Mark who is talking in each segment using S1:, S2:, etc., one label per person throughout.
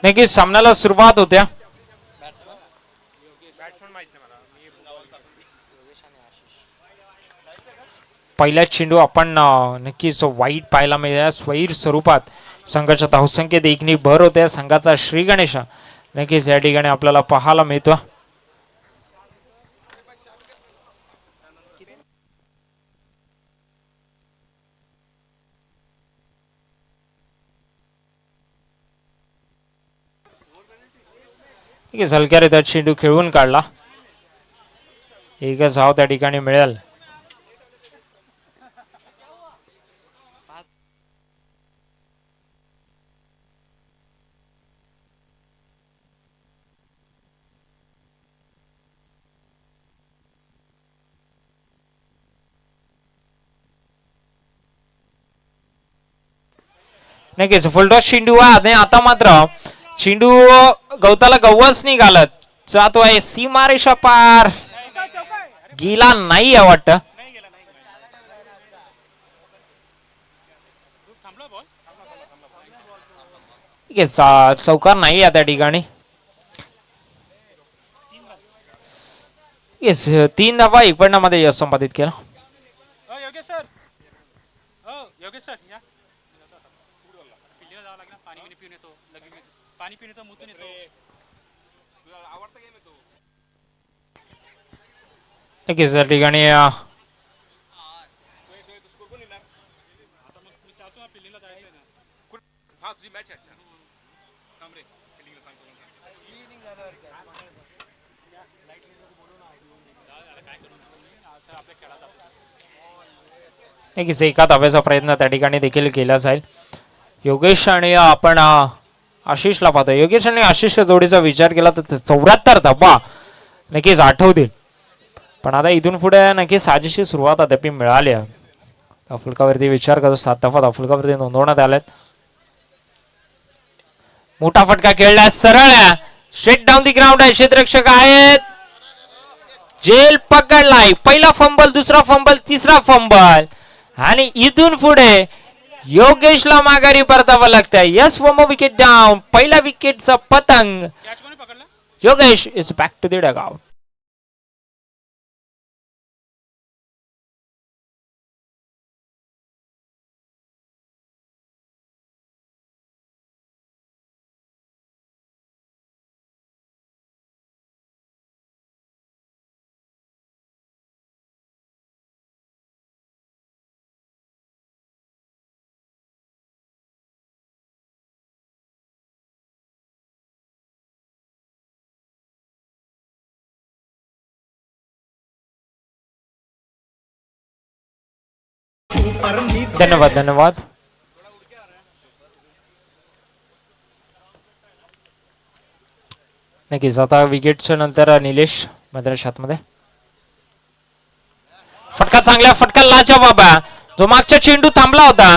S1: नाही की सामन्याला सुरुवात होत्या. पहिला चेंडू आपण नक्कीच वाईट पाहायला मिळाला. स्वैर स्वरूपात संघाच्या धावसंख्येत एकनी भर होत्या. संघाचा श्री गणेश नक्कीच या ठिकाणी आपल्याला पाहायला मिळतो. हलक्यारित्या चेंडू खेळून काढला. एकच धाव त्या ठिकाणी मिळेल. नक्कीच फुलटॉस चेंडू आणि आता मात्र चेंडू गवताला गव्वच निघालत जातो आहे. सीमारेषा पार गेला नाही आहे वाटतं. चौकार नाही आहे त्या ठिकाणी. येस 3 धावा 1 पन्नामध्ये यश संपादित केला. नक्कीच या ठिकाणी नक्कीच एका धाब्याचा प्रयत्न त्या ठिकाणी देखील केला जाईल. योगेश आणि आपण आशिषला पाहतो. योगेश आणि आशिष जोडीचा विचार केला तर 74 धाबा नक्कीच आठवतील. पण आता इथून पुढे नक्की साजेशी सुरुवात अद्याप मिळाली आहे. फुलकावरती विचार करतो 7 धावा फुलकावरती नोंदवण्यात आल्यात. मोठा फटका खेळला सरळ स्ट्रेट डाऊन दी ग्राउंड आहे. क्षेत्ररक्षक आहेत. जेल पकडलाय. पहिला फंबल दुसरा फंबल तिसरा फंबल आणि इथून पुढे योगेशला माघारी परतावं लागतंय. Yes four wicket down. पहिला विकेटचा पतंग. Yogesh is back to the dugout. धन्यवाद धन्यवाद. नक्कीच आता विकेटच्या नंतर निलेश मैदानात मध्ये फटका चांगला फटका लाचा बाबा. जो मागचा चेंडू थांबला होता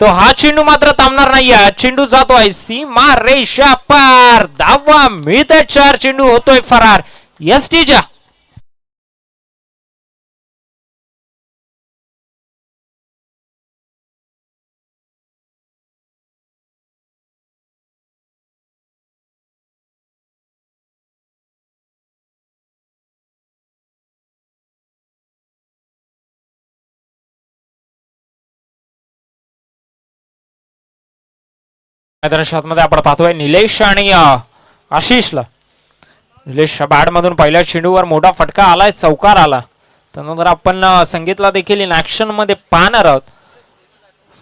S1: तो हा चेंडू मात्र थांबणार नाहीये. चेंडू जातोय सीमा रेषा पार. धावा मिळतोय 4 चेंडू होतोय फरार एसटीच्या. मध्ये आपण पाहतोय निलेश आणि आशिषला. निलेश बॅट मधून पहिल्या चेंडूवर मोठा फटका आलाय. चौकार आला. त्यानंतर आपण संगीतला देखील इन ऍक्शन मध्ये पाहणार आहोत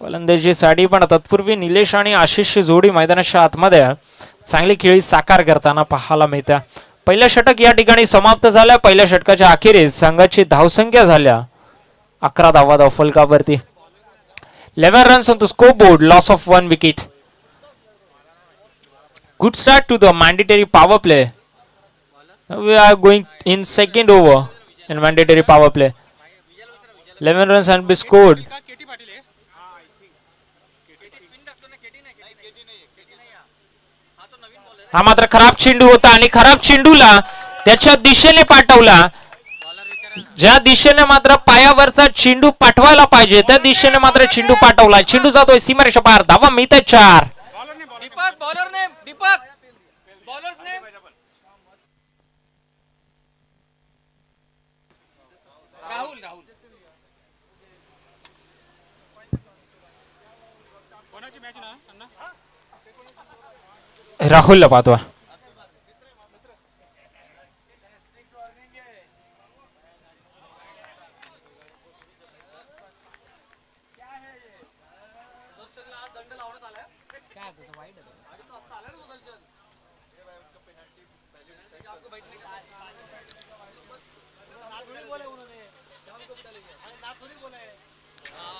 S1: फलंदाजीसाठी. पण तत्पूर्वी निलेश आणि आशिषची जोडी मैदानाच्या आतमध्ये चांगली खेळी साकार करताना पाहायला मिळते. पहिल्या षटक या ठिकाणी समाप्त झाल्या. पहिल्या षटकाच्या अखेरीस संघाची धावसंख्या झाल्या 11 धावा धावफलकावरती. 11 runs on the score board. Loss of 1 wicket. Good start to the mandatory power play. Now we are going in second over in mandatory power play. 11 runs and be scored. हा मात्र खराब चेंडू होता आणि खराब चेंडूला त्याच्या दिशेने पाठवला. ज्या दिशेने मात्र पायावरचा चेंडू पाठवायला पाहिजे त्या दिशेने मात्र चेंडू पाठवला. चेंडू जातोय सीमारेषा पार. धावा मिळते 4.
S2: Deepak bowler name Deepak bowlers name Rahul Rahul कोणाची मॅच ना अण्णा
S1: राहुलला पाहतो.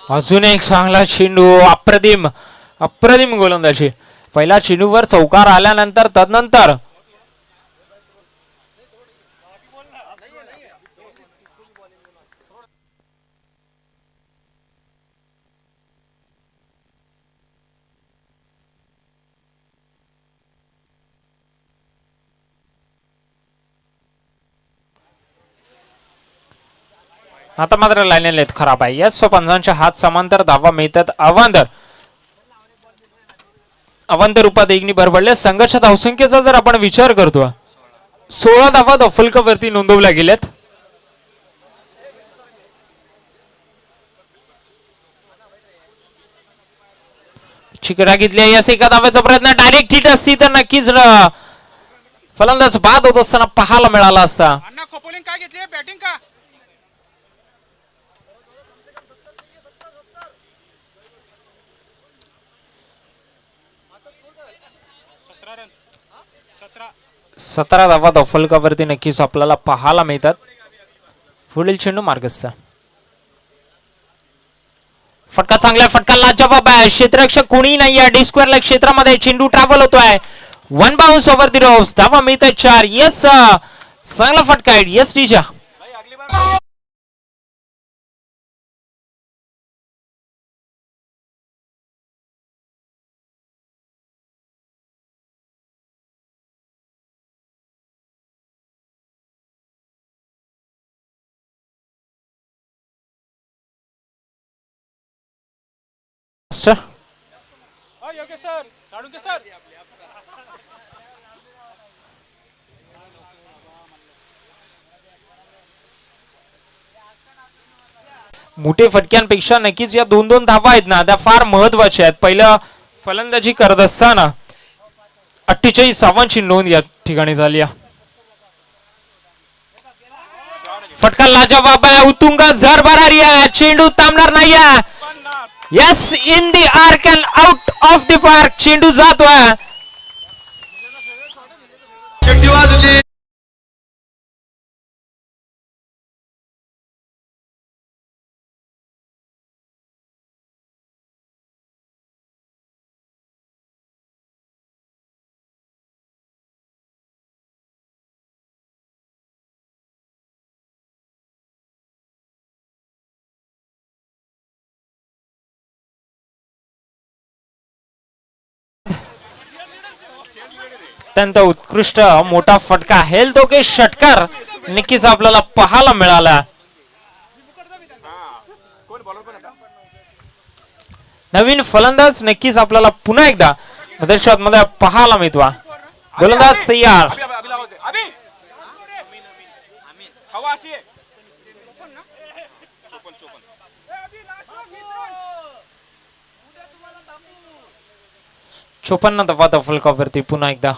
S1: अजून एक चांगला चेंडू. अप्रतिम अप्रतिम गोलंदाजी. पहिला चेंडूवर चौकार आल्यानंतर तदनंतर आता मात्र लाईन खराब आहे. यस पंचांच्या हात समांतर धावा मिळतात. अवांतर रूपात एकनी भर पडले. संघर्ष धावसंख्येचा जर आपण विचार करतो 16 धावा दफलकावरती नोंदवल्या गेल्यात. चिकडा घेतल्या. याच एका धाव्याचा प्रयत्न डायरेक्ट हिट असती तर नक्कीच फलंदाज बाद होत असताना पाहायला मिळाला असता.
S2: अण्णा खोपोलिंग काय घेतली बॅटिंग का रन
S1: 17 धावा दफलकावरती नक्कीच आपल्याला पाहायला मिळतात. पुढील चेंडू मार्गस्थ. फटका चांगला. फटका लाजवाब आहे. क्षेत्ररक्षक कोणी नाही आहे. डी स्क्वेअर क्षेत्रामध्ये चेंडू ट्रॅव्हल होतोय. 1 बाउन्स ओव्हर द रोप्स. धावा मिळतात 4. यस चांगला फटका आहे. यस टीजा
S2: योगेश सर साळुंके सर
S1: मोठे फटक्यांपेक्षा नक्कीच या 2-2 धावा आहेत ना त्या फार महत्वाच्या आहेत. पहिला फलंदाजी करत असताना 48 धावांची नोंद या ठिकाणी झाली. फटका लाजवाब आहे. उत्तुंग झर भरारी आहे. चेंडू थांबणार नाही. Yes in the arc and out of the park. चेंडू जातोय. अत्यंत उत्कृष्ट मोठा फटका हेल्थ ओके षटकार नक्कीच आपल्याला पाहायला मिळाला. नवीन फलंदाज नक्कीच आपल्याला पुन्हा एकदा प्रदर्शनात मध्ये पाहायला मिळतो. गोलंदाज तयार. चोपन्न धावा दफलकावरती पुन्हा एकदा.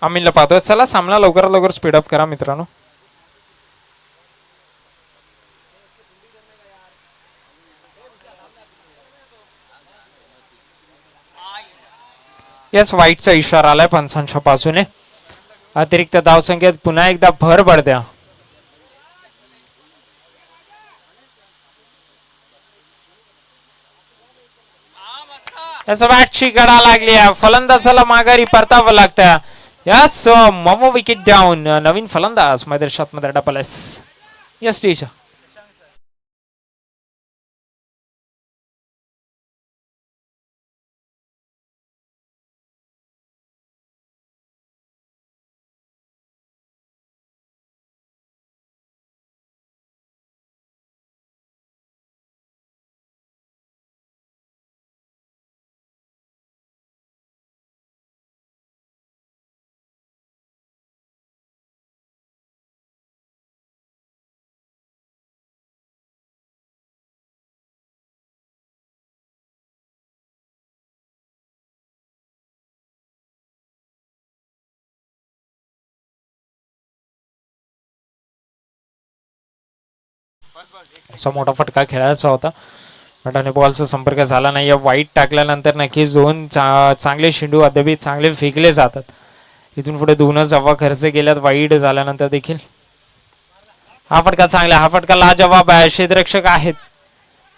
S1: आम्ही पाहतोय. चला सामना लवकरात लवकर स्पीडअप करा मित्रांनो. येस वाईटचा इशारा आलाय पंचांच्या बाजूने. अतिरिक्त धावसंख्येत पुन्हा एकदा भर पडत्या. याचा बॅटची गडा लागली आहे. फलंदाजाला माघारी परतावं लागतं. यस मोमो विकेट डाऊन. नवीन फलंदाज मैदानात मध्ये डबल एस. Yes teacher. असा मोठा फटका खेळायचा होता बट आणि बॉलचा संपर्क झाला नाही. वाईट टाकल्यानंतर नक्कीच दोन चांगले शेंडू अद्याप चांगले फेकले जातात. इथून पुढे दोनच धावा खर्च केल्यात वाईट झाल्यानंतर देखील. हा फटका चांगला. हा फटका लाजवाब आहे. क्षेत्ररक्षक आहेत.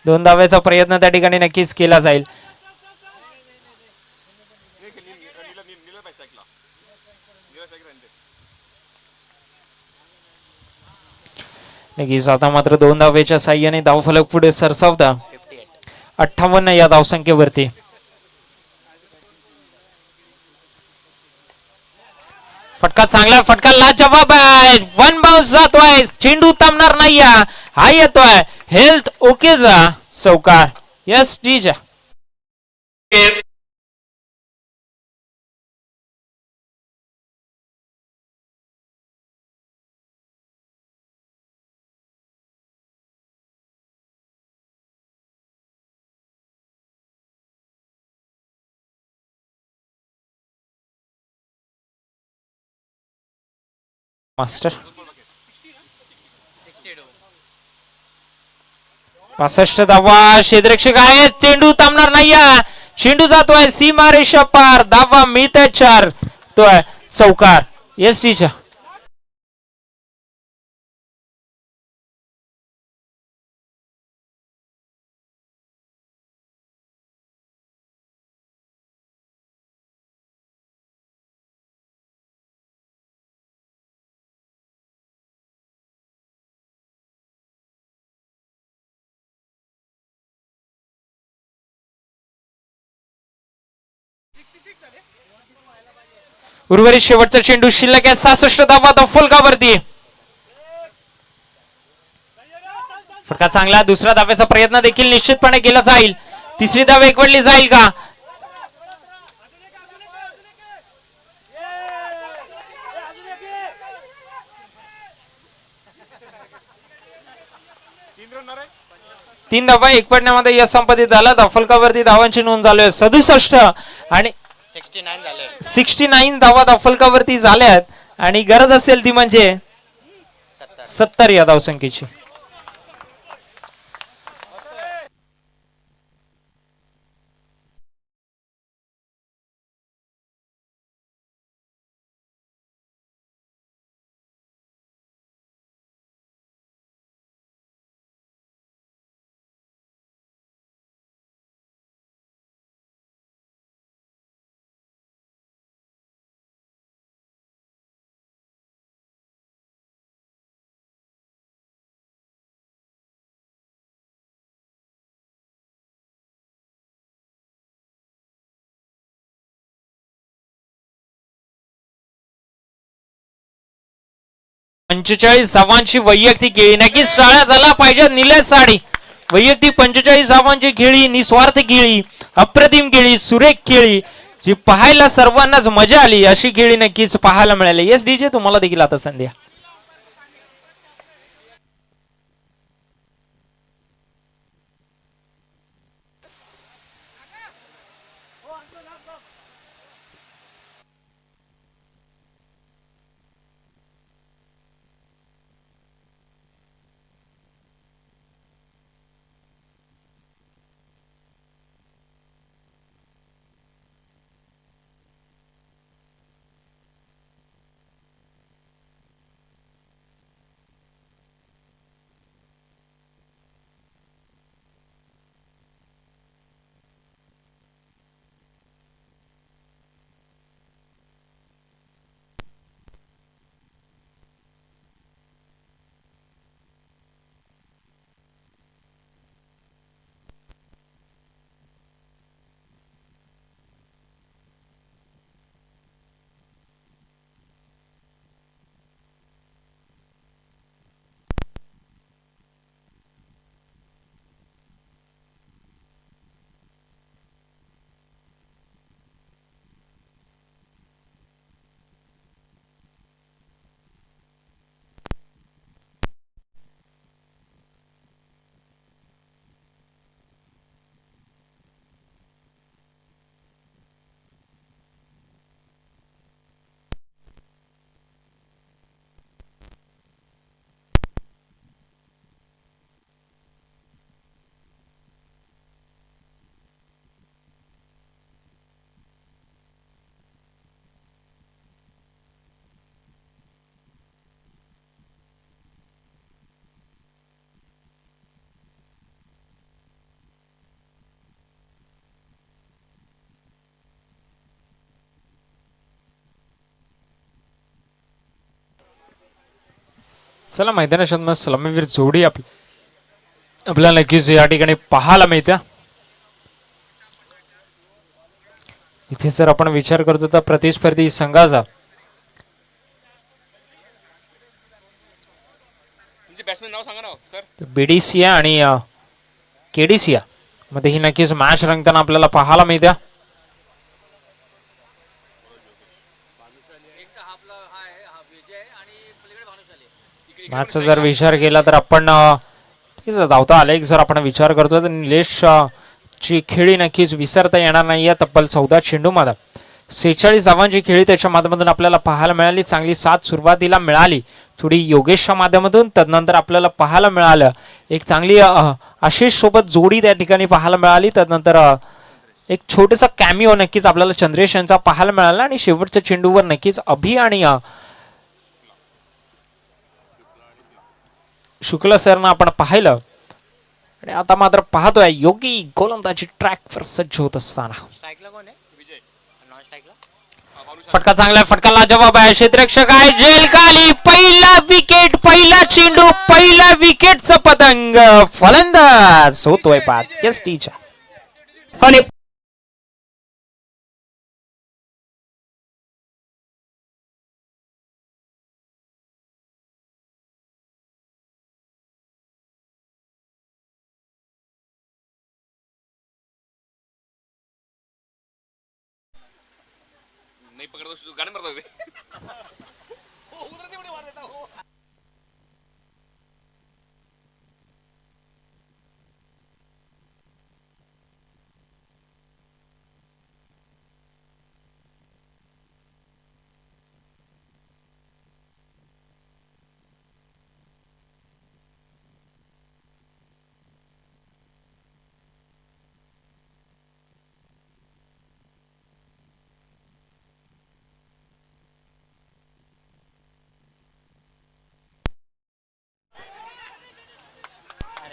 S1: 2 धावेचा प्रयत्न त्या ठिकाणी नक्कीच केला जाईल. नक्कीच आता मात्र 2 धावेच्या साह्याने धावफलक पुढे सरसावता 58 या धावसंख्येवरती. फटका चांगला. फटका लाजवाब आहे. 1 बाउन्स जातोय. चेंडू थांबणार नाही. हा येतोय हेल्थ ओकेचा चौकार. यस टीजा. मास्टर 65 धावा. क्षेत्ररक्षक आहेत. चेंडू थांबणार नाही. चेंडू जातोय सीमा रेषा पार. धावा मिळते 4. तो चौकार. येस टीचा. उर्वरित शेवटचा चेंडू शिल्लक आहे. 66 धावा फलकावरती. फटका चांगला. दुसऱ्या धाव्याचा प्रयत्न देखील निश्चितपणे केला जाईल. तिसरी धाव एकवटली जाईल का? तीन धावा एकवटण्यामध्ये यश संपादित झाला. फलकावरती धावांची नोंद झाली आहे 67 आणि 69 धावा फलकावरती झाल्यात आणि गरज असेल ती म्हणजे 70 या धावसंख्येची. पंचेचाळीस धावांची वैयक्तिक खेळी. नक्कीच टाळ्या झाला पाहिजे निलेश साडी. वैयक्तिक 45 धावांची खेळी. निस्वार्थ खेळी. अप्रतिम खेळी. सुरेख खेळी. जी पाहायला सर्वांनाच मजा आली अशी खेळी नक्कीच पाहायला मिळाली. येस डीजे तुम्हाला देखील आता संध्या. चला मैदानाच्या मग सलामीवीर जोडी आपल्याला नक्कीच या ठिकाणी पाहायला मिळत्या. इथे जर आपण विचार करतो तर प्रतिस्पर्धी संघाचा
S2: तुमचे बॅट्समॅन नाव सांगा ना सर.
S1: बीडीसीया आणि केडीसीया मध्ये ही नक्कीच मॅच रंगताना आपल्याला पाहायला मिळत्या. मॅचचा जर विचार केला तर आपण धावता आले जर आपण विचार करतो तर निलेश ची खेळी नक्कीच विसरता येणार नाही. तब्बल 14 चेंडू मध्ये 46 धावांची खेळी त्याच्या माध्यमातून आपल्याला पाहायला मिळाली. चांगली साथ सुरुवातीला मिळाली थोडी योगेशच्या माध्यमातून. तदनंतर आपल्याला पाहायला मिळालं एक चांगली आशिष सोबत जोडी त्या ठिकाणी पाहायला मिळाली. तदनंतर एक छोटासा कॅमिओ नक्कीच आपल्याला चंद्रेश यांचा पाहायला मिळाला. आणि शेवटच्या चेंडूवर नक्कीच अभि आणि शुक्ला सरनं आपण पाहिलं. आणि आता मात्र पाहतोय योगी गोलंदाजी ट्रॅकवर सज्ज होत असताना
S2: स्ट्राईकला कोण आहे? विजय. नॉन स्ट्राईकला
S1: फटका चांगला फटकाला जवाब आहे. क्षेत्ररक्षक आहे जेल खाली. पहिला विकेट पहिला चेंडू पहिला विकेटचा पतंग. फलंदाज होतोय बाद एस टीच्या. आणि
S2: नाही पकडतो गाणे मारतो.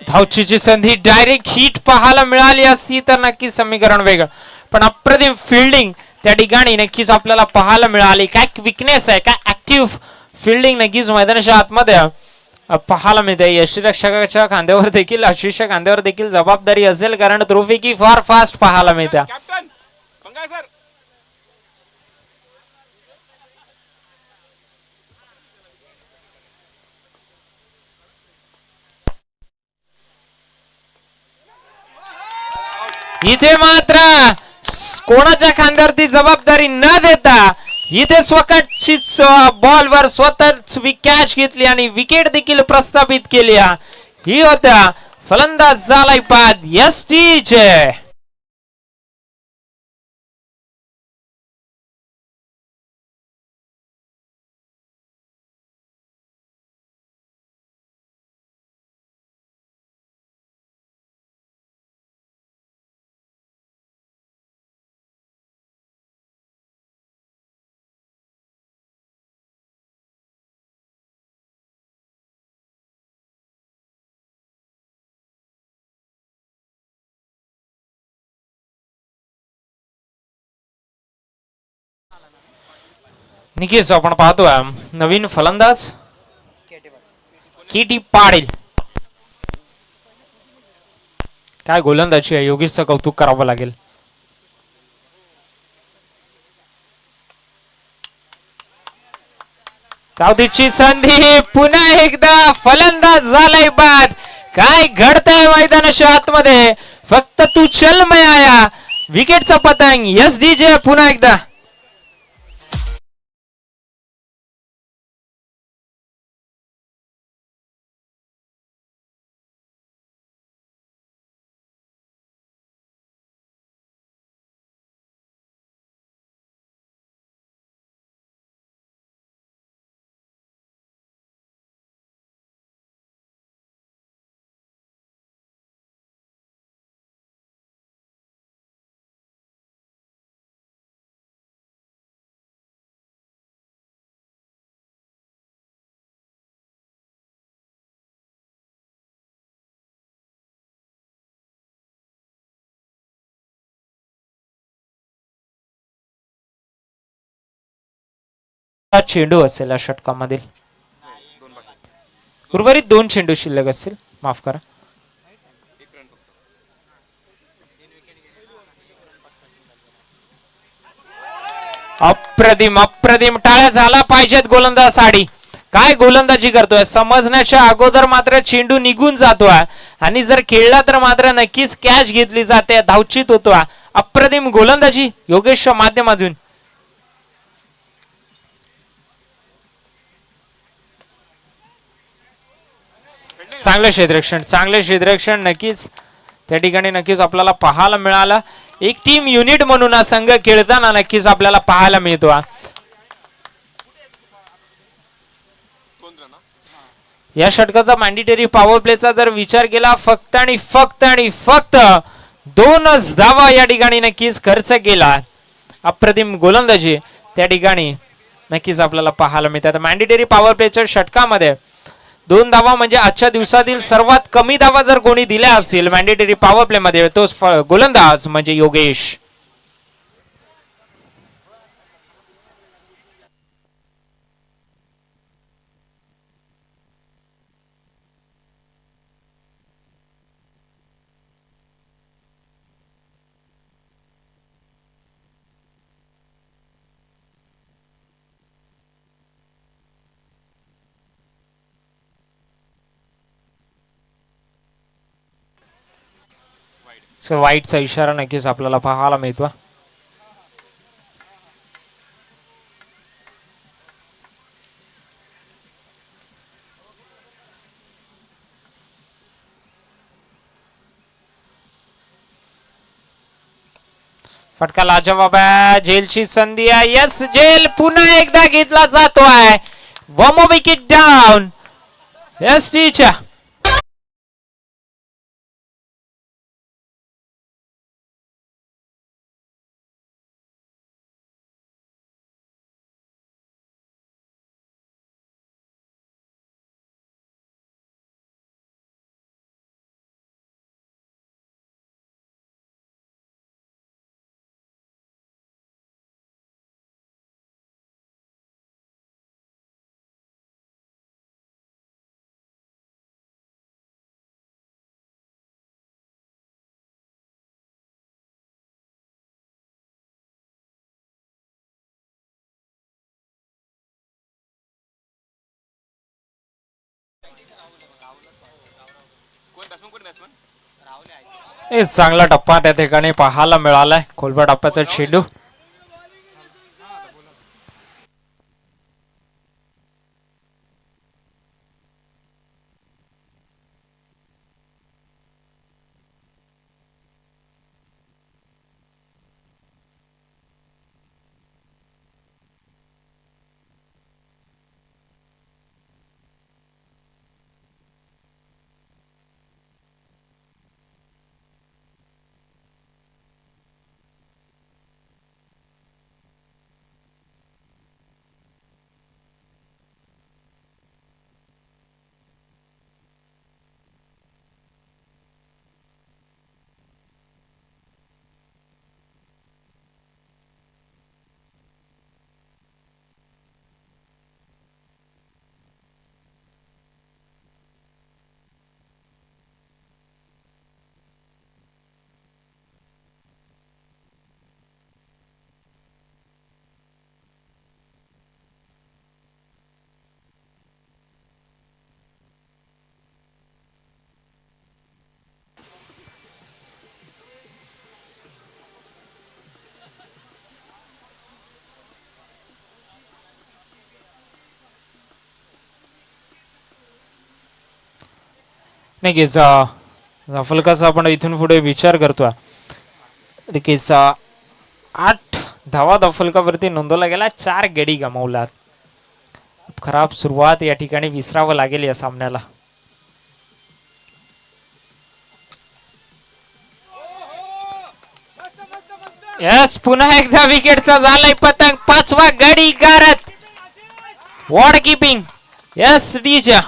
S1: धावचीची संधी डायरेक्ट हिट पाहायला मिळाली असती तर नक्कीच समीकरण वेगळं. पण अप्रतिम फिल्डिंग त्या ठिकाणी नक्कीच आपल्याला पाहायला मिळाली. काय विकनेस आहे काय ऍक्टिव्ह फिल्डिंग नक्कीच मैदानाच्या आतमध्ये पाहायला मिळते. यष्टीरक्षकाच्या खांद्यावर देखील आशिषच्या खांद्यावर देखील जबाबदारी असेल कारण ट्रॉफी की फार फास्ट पाहायला मिळते.
S2: कॅप्टन पंगा सर.
S1: इथे मात्र कोणाच्या खांद्यावरती जबाबदारी न देता इथे स्वतःचीच बॉलवर स्वतःच कॅच घेतली आणि विकेट देखील प्रस्थापित केली. ही होत्या फलंदाज झालाय बाद एस टीचे. निकेश आपण पाहतोय नवीन फलंदाज केटी पाटील. काय गोलंदाजी आहे योगेशचं कौतुक करावं लागेल. धावतीची संधी पुन्हा एकदा फलंदाज झालाय बाद. काय घडतंय मैदानाच्या आतमध्ये फक्त तू चल मैं आया. विकेटचा पतंग एस डीजे पुन्हा एकदा. चेंडू असेल या षटकामधील. उर्वरित 2 चेंडू शिल्लक असतील, माफ करा. अप्रतिम अप्रतिम, टाळ्या झाला पाहिजेत गोलंदाजासाठी. काय गोलंदाजी करतोय समजण्याच्या अगोदर मात्र चेंडू निघून जातोय आणि जर खेळला तर मात्र नक्कीच कॅच घेतली जाते, धावचित होतोय. अप्रतिम गोलंदाजी योगेशच्या माध्यमातून. चांगलं क्षेत्ररक्षण नक्कीच त्या ठिकाणी नक्कीच आपल्याला पाहायला मिळालं. एक टीम युनिट म्हणून हा संघ खेळताना नक्कीच आपल्याला पाहायला मिळतो. या षटकाचा मॅन्डेटरी पॉवर प्लेचा जर विचार केला फक्त आणि फक्त 2च धावा या ठिकाणी नक्कीच खर्च केला. अप्रतिम गोलंदाजी त्या ठिकाणी नक्कीच आपल्याला पाहायला मिळतात. मॅन्डेटरी पॉवर प्लेच्या षटकामध्ये 2 धावा म्हणजे आजच्या दिवसातील सर्वात कमी धावा जर कोणी दिल्या असतील मॅन्डेटरी पॉवर प्ले मध्ये तोच गोलंदाज म्हणजे योगेश. वाईटचा इशारा नक्कीच आपल्याला पाहायला मिळतो. फटका लाजवाब आहे. झेलची संधी आहे. यस, झेल पुन्हा एकदा घेतला जातोय. One more wicket down. Yes टीच्या चांगला टप्पा त्या ठिकाणी पाहायला मिळालाय. खोलबा टप्प्याचा चेंडू. नक्कीच फलकाचा आपण इथून पुढे विचार करतोय. नक्कीच 8 धावा दफलकावरती नोंदवला गेला. 4 गडी गमावलात. खराब सुरुवात या ठिकाणी विसरावं लागेल या सामन्याला. यस, पुन्हा एकदा विकेटचा झालाय पतंग. 5वा गडी गारत. वॉर्ड किपिंग. यस डीजा.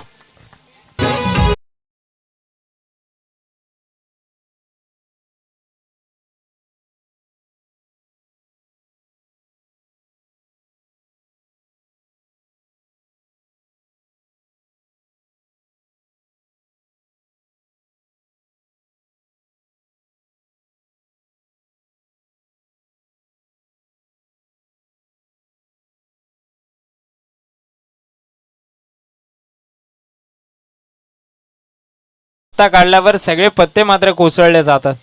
S1: पत्ता काढल्यावर सगळे पत्ते मात्र कोसळले जातात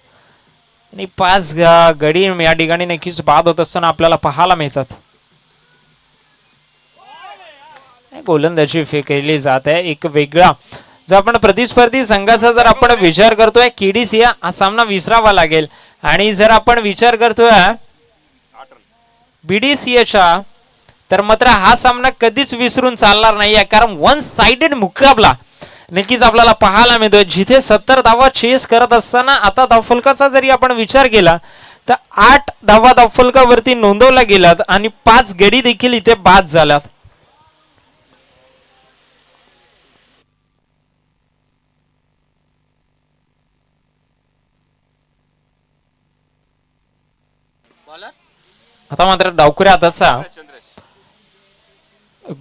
S1: आणि 5 गडी या ठिकाणी नक्कीच बाद होत असताना आपल्याला पाहायला मिळतात. गोलंदाजी फेकली जात आहे एक वेगळा. जर आपण प्रतिस्पर्धी संघाचा जर आपण विचार करतोय केडीसी हा सामना विसरावा लागेल आणि जर आपण विचार करतोय बीडीसीएचा तर मात्र हा सामना कधीच विसरून चालणार नाहीये कारण वन साइडेड मुकाबला नक्कीच आपल्याला पाहायला मिळतोय. जिथे 70 धावा चेस करत असताना आता धावफलकाचा जरी आपण विचार केला तर 8 धावा धावफलकावरती नोंदवल्या गेल्यात आणि 5 गडी देखील इथे बाद झाल्यात.
S2: बॉलर
S1: आता मात्र डावखुऱ्या हाताचा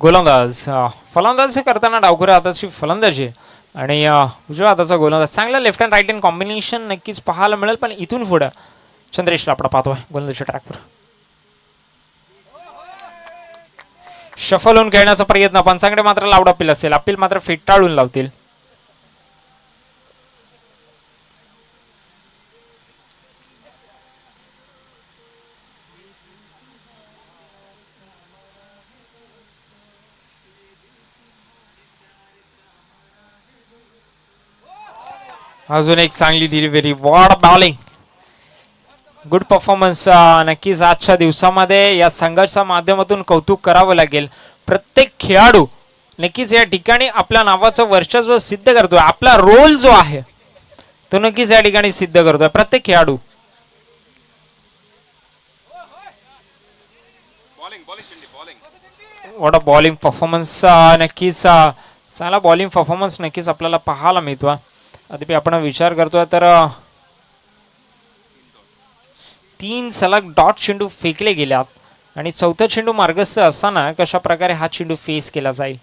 S1: गोलंदाज फलंदाज करताना डावखुऱ्या हाताची फलंदाजी आणि उजव्या हाताचा गोलंदाज चांगला left and right hand combination नक्कीच पाहायला मिळेल. पण इथून पुढे चंद्रेशला आपण पाहतोय गोलंदाजी ट्रॅकवर शफल होऊन खेळण्याचा प्रयत्न पंचांकडे मात्र लाऊड अपील असेल. अपील मात्र फेटाळून लावतील. अजून एक चांगली delivery ward bowling good performance. नक्कीच आजच्या दिवसामध्ये या संघाच्या माध्यमातून कौतुक करावं लागेल. प्रत्येक खेळाडू नक्कीच या ठिकाणी आपल्या नावाचं वर्चस्व सिद्ध करतोय. आपला रोल जो आहे तो नक्कीच या ठिकाणी सिद्ध करतोय प्रत्येक खेळाडू. What a bowling performance. नक्कीच चांगला बॉलिंग परफॉर्मन्स नक्कीच आपल्याला पाहायला मिळतो. अद्याप आपण विचार करतोय तर 3 सलग डॉट चेंडू फेकले गेल्यात आणि चौथा चेंडू मार्गस्थ असताना कशा प्रकारे हा चेंडू फेस केला जाईल.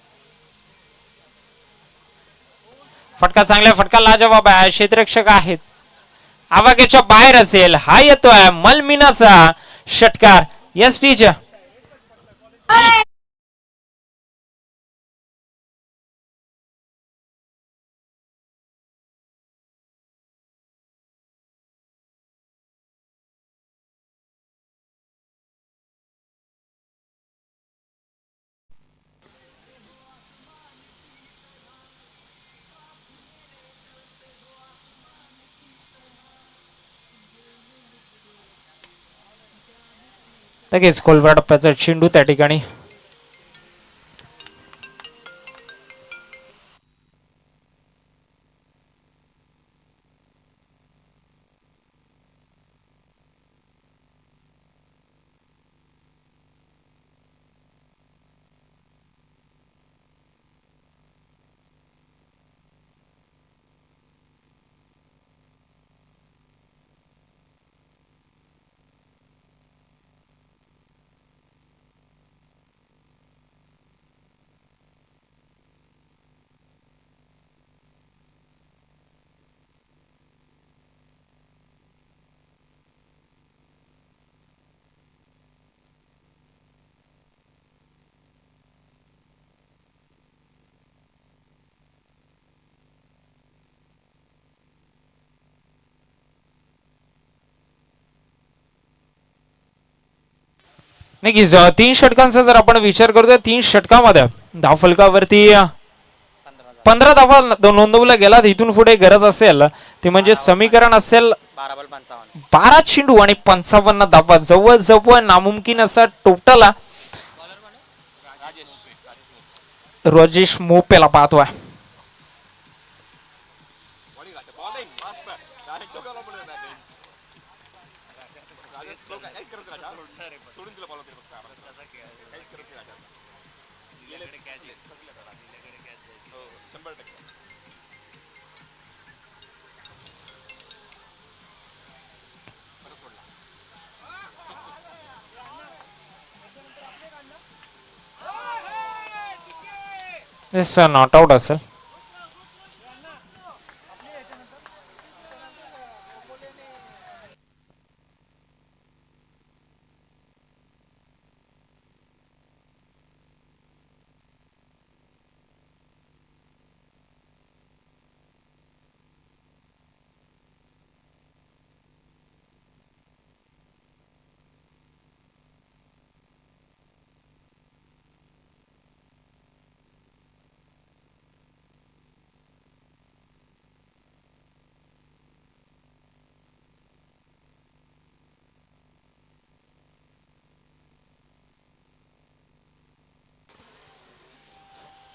S1: फटका चांगला फटका लाजवाब आहे. क्षेत्ररक्षक आहेत आवाक्याच्या बाहेर असेल. हा येतोय मलमिनाचा षटकार एसटीच्या लगेच कोलवा टप्प्याचा चेंडू त्या ठिकाणी नक्कीच 3 षटकांचा जर आपण विचार करतोय 3 षटकामध्ये धावफलकावरती 15 धावा नोंदवल्या गेला. इथून पुढे गरज असेल ते म्हणजे समीकरण असेल 12 चेंडू आणि 55 धावा. जवळ नामुमकिन असा टोटल राजेश मोपेला पाहतोय. नॉट आउट असेल.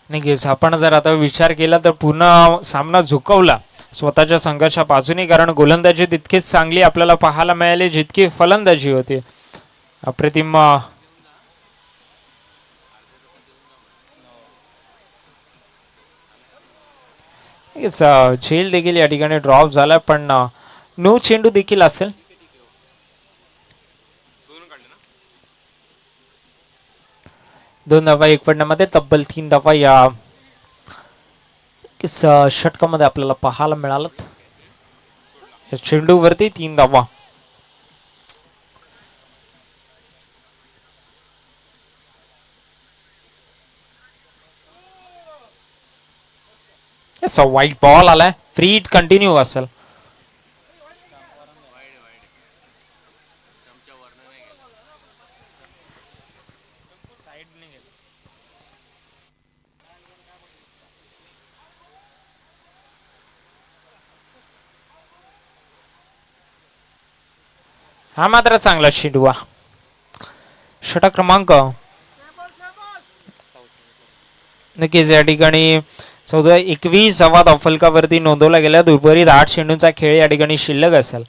S1: नक्कीच आपण जर आता विचार केला तर पूर्ण सामना झुकवला स्वतःच्या संघाच्या बाजूने, कारण गोलंदाजी तितकीच चांगली आपल्याला पाहायला मिळाली जितकी फलंदाजी होती. अप्रतिम झेल देखील या ठिकाणी ड्रॉप झाला, पण नो चेंडू देखील असेल. दोन धावा एक पडण्यामध्ये तब्बल 3 धावा या षटकामध्ये आपल्याला पाहायला मिळालं. चेंडूवरती 3 धावा. व्हाईट बॉल आलाय, फ्री हिट कंटिन्यू असेल. हा मात्र चांगला चेंडू. षटक क्रमांक नक्कीच या ठिकाणी 21 धावा फलकावरती नोंदवला गेला. उर्वरित 8 चेंडूंचा खेळ या ठिकाणी शिल्लक असेल.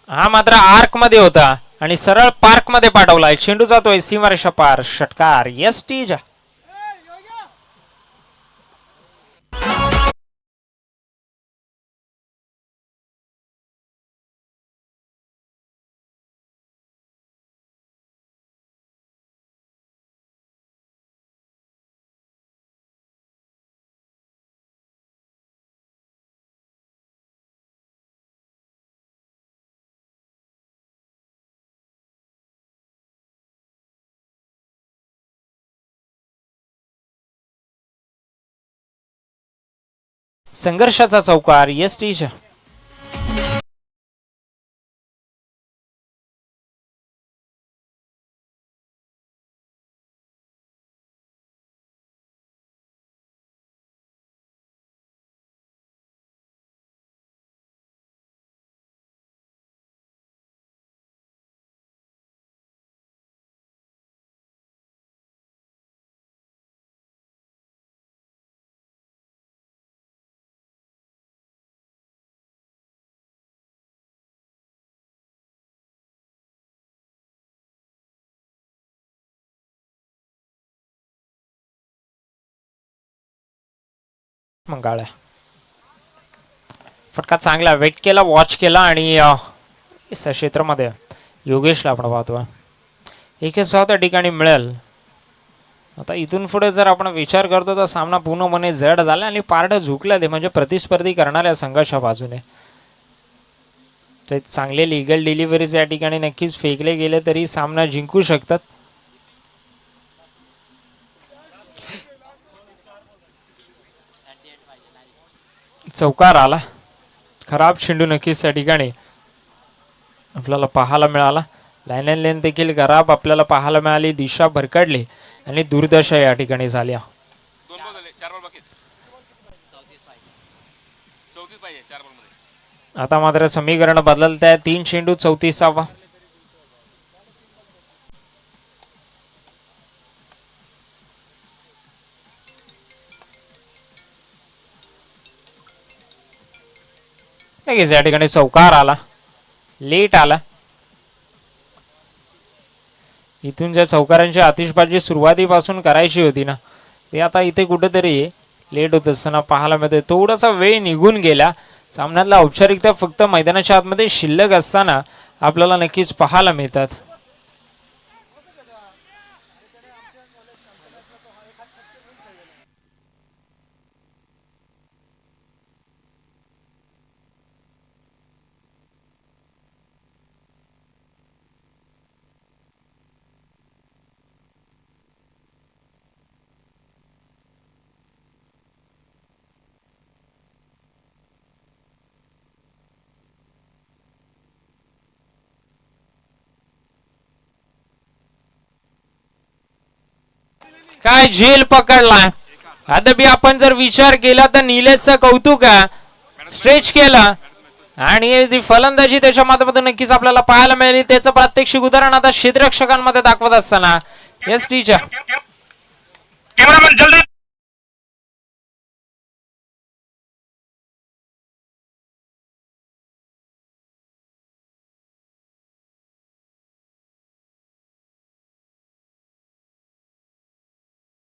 S1: हा मात्र आर्क मध्ये होता आणि सरळ पार्क मध्ये पाठवलाय. चेंडू जातोय सीमारेषा पार. षटकार यस टीजा. संघर्षाचा चौकार यस टीजा. मंगाळ्या फटका चांगला वेट केला, वॉच केला आणि क्षेत्रामध्ये योगेशला आपण पाहतो. एक त्या ठिकाणी मिळेल. आता इथून पुढे जर आपण विचार करतो तर सामना पूर्णपणे जड झाला आणि पारडं झुकलं ते म्हणजे प्रतिस्पर्धी करणाऱ्या संघाच्या बाजूने. चांगले लिगल डिलिव्हरीज या ठिकाणी नक्कीच फेकले गेले तरी सामना जिंकू शकतात. चौकार आला. खराब चेंडू नक्कीच त्या ठिकाणी आपल्याला पाहायला मिळाला. लाईन अँड लेन देखील खराब आपल्याला पाहायला मिळाली. दिशा भरकडली आणि दुर्दशा या ठिकाणी झाल्या. आता मात्र समीकरण बदलत आहे. 3 चेंडू 34वा. या ठिकाणी चौकार आला, लेट आला. इथून ज्या चौकारांची आतिषबाजी सुरुवातीपासून करायची होती ना ते आता इथे कुठेतरी लेट होत असताना पाहायला मिळते. थोडासा वेळ निघून गेला. सामन्यातला औपचारिकता फक्त मैदानाच्या आतमध्ये शिल्लक असताना आपल्याला नक्कीच पाहायला मिळतात. काय झेल पकडलाय. आता बी आपण जर विचार केला तर निलेशचं कौतुक आहे. स्ट्रेच केला आणि ती फलंदाजी त्याच्या माध्यमातून नक्कीच आपल्याला पाहायला मिळाली. त्याचं प्रात्यक्षिक उदाहरण आता क्षेत्ररक्षकांमध्ये दाखवत असताना एस टीच्या
S3: कैमरामैन जल्दी